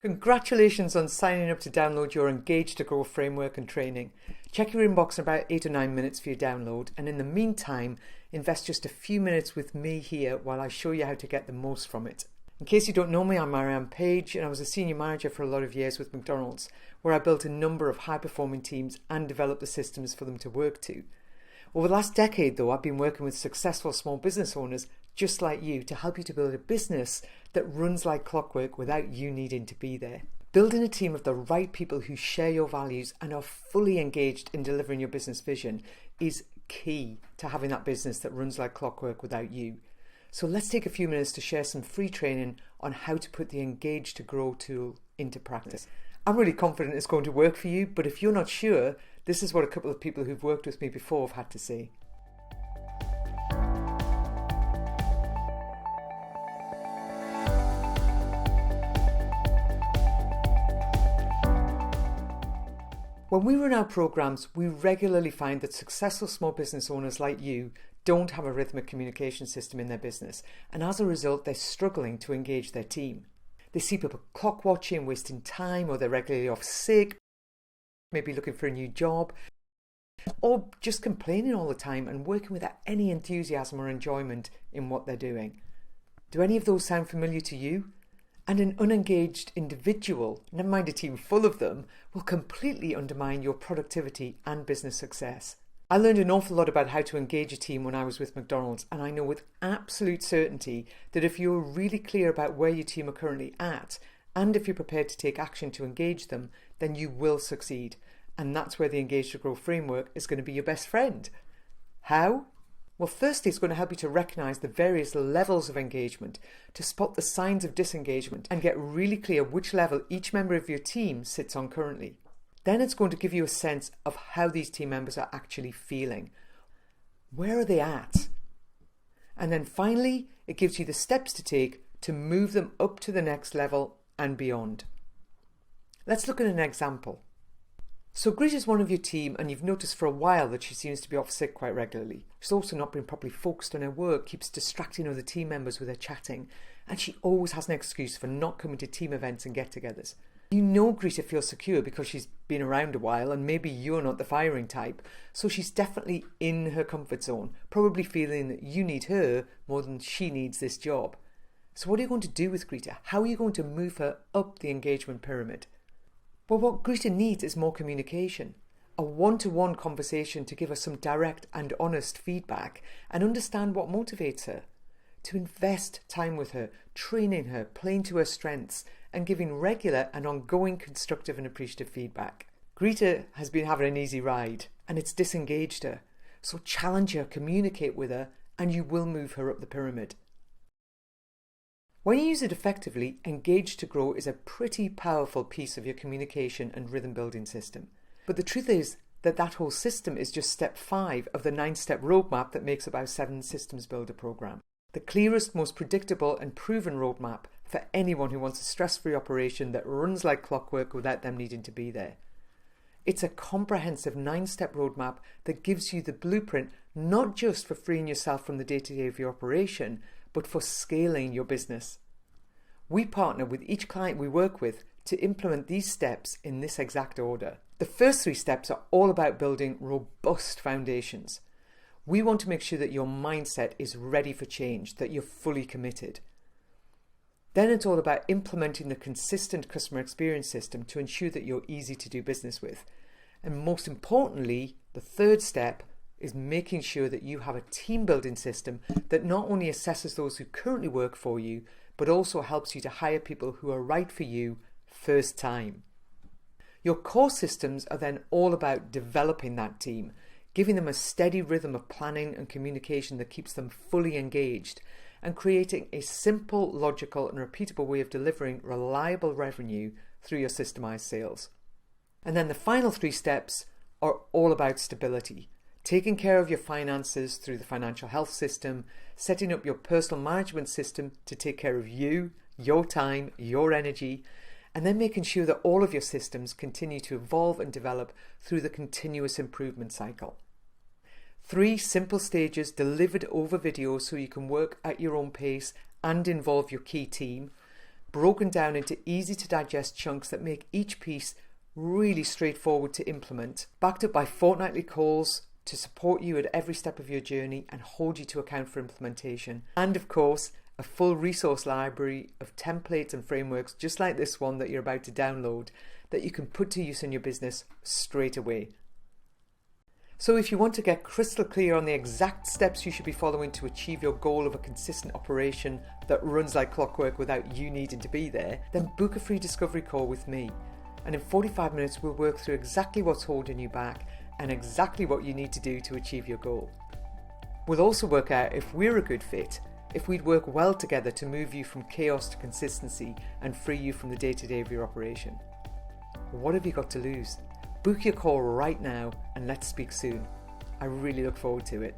Congratulations on signing up to download your Engage to Grow framework and training. Check your inbox in about 8 or 9 minutes for your download, and in the meantime, invest just a few minutes with me here while I show you how to get the most from it. In case you don't know me, I'm Marianne and I was a senior manager for a lot of years with McDonald's, where I built a number of high-performing teams and developed the systems for them to work to. Over the last decade, though, I've been working with successful small business owners just like you to help you to build a business that runs like clockwork without you needing to be there. Building a team of the right people who share your values and are fully engaged in delivering your business vision is key to having that business that runs like clockwork without you. So let's take a few minutes to share some free training on how to put the Engage to Grow tool into practice. I'm really confident it's going to work for you, but if you're not sure, this is what a couple of people who've worked with me before have had to say. When we run our programs, we regularly find that successful small business owners like you don't have a rhythmic communication system in their business, and as a result, they're struggling to engage their team. They see people clock watching, wasting time, or they're regularly off sick, maybe looking for a new job, or just complaining all the time and working without any enthusiasm or enjoyment in what they're doing. Do any of those sound familiar to you? And an unengaged individual, never mind a team full of them, will completely undermine your productivity and business success. I learned an awful lot about how to engage a team when I was with McDonald's, and I know with absolute certainty that if you're really clear about where your team are currently at, and if you're prepared to take action to engage them, then you will succeed. And that's where the Engage to Grow framework is going to be your best friend. How? Well, firstly, it's going to help you to recognise the various levels of engagement, to spot the signs of disengagement and get really clear which level each member of your team sits on currently. Then it's going to give you a sense of how these team members are actually feeling. Where are they at? And then finally, it gives you the steps to take to move them up to the next level and beyond. Let's look at an example. So Greta's one of your team, and you've noticed for a while that she seems to be off sick quite regularly. She's also not been properly focused on her work, keeps distracting other team members with her chatting, and she always has an excuse for not coming to team events and get-togethers. You know Greta feels secure because she's been around a while, and maybe you're not the firing type, so she's definitely in her comfort zone, probably feeling that you need her more than she needs this job. So what are you going to do with Greta? How are you going to move her up the engagement pyramid? Well, what Greta needs is more communication, a one-to-one conversation to give her some direct and honest feedback and understand what motivates her, to invest time with her, training her, playing to her strengths, and giving regular and ongoing constructive and appreciative feedback. Greta has been having an easy ride, and it's disengaged her, so challenge her, communicate with her, and you will move her up the pyramid. When you use it effectively, Engage to Grow is a pretty powerful piece of your communication and rhythm building system. But the truth is that that whole system is just step 5 of the 9-step roadmap that makes up our 7 Systems Builder program. The clearest, most predictable and proven roadmap for anyone who wants a stress-free operation that runs like clockwork without them needing to be there. It's a comprehensive 9-step roadmap that gives you the blueprint not just for freeing yourself from the day-to-day of your operation, but for scaling your business. We partner with each client we work with to implement these steps in this exact order. The first 3 steps are all about building robust foundations. We want to make sure that your mindset is ready for change, that you're fully committed. Then it's all about implementing the consistent customer experience system to ensure that you're easy to do business with. And most importantly, the 3rd step is making sure that you have a team building system that not only assesses those who currently work for you, but also helps you to hire people who are right for you first time. Your core systems are then all about developing that team, giving them a steady rhythm of planning and communication that keeps them fully engaged, and creating a simple, logical and repeatable way of delivering reliable revenue through your systemized sales. And then the final 3 steps are all about stability. Taking care of your finances through the financial health system, setting up your personal management system to take care of you, your time, your energy, and then making sure that all of your systems continue to evolve and develop through the continuous improvement cycle. 3 simple stages delivered over video so you can work at your own pace and involve your key team. broken down into easy to digest chunks that make each piece really straightforward to implement, backed up by fortnightly calls to support you at every step of your journey and hold you to account for implementation. And of course, a full resource library of templates and frameworks just like this one that you're about to download that you can put to use in your business straight away. So if you want to get crystal clear on the exact steps you should be following to achieve your goal of a consistent operation that runs like clockwork without you needing to be there, then book a free discovery call with me. And in 45 minutes we'll work through exactly what's holding you back and exactly what you need to do to achieve your goal. We'll also work out if we're a good fit, if we'd work well together to move you from chaos to consistency and free you from the day-to-day of your operation. What have you got to lose? Book your call right now and let's speak soon. I really look forward to it.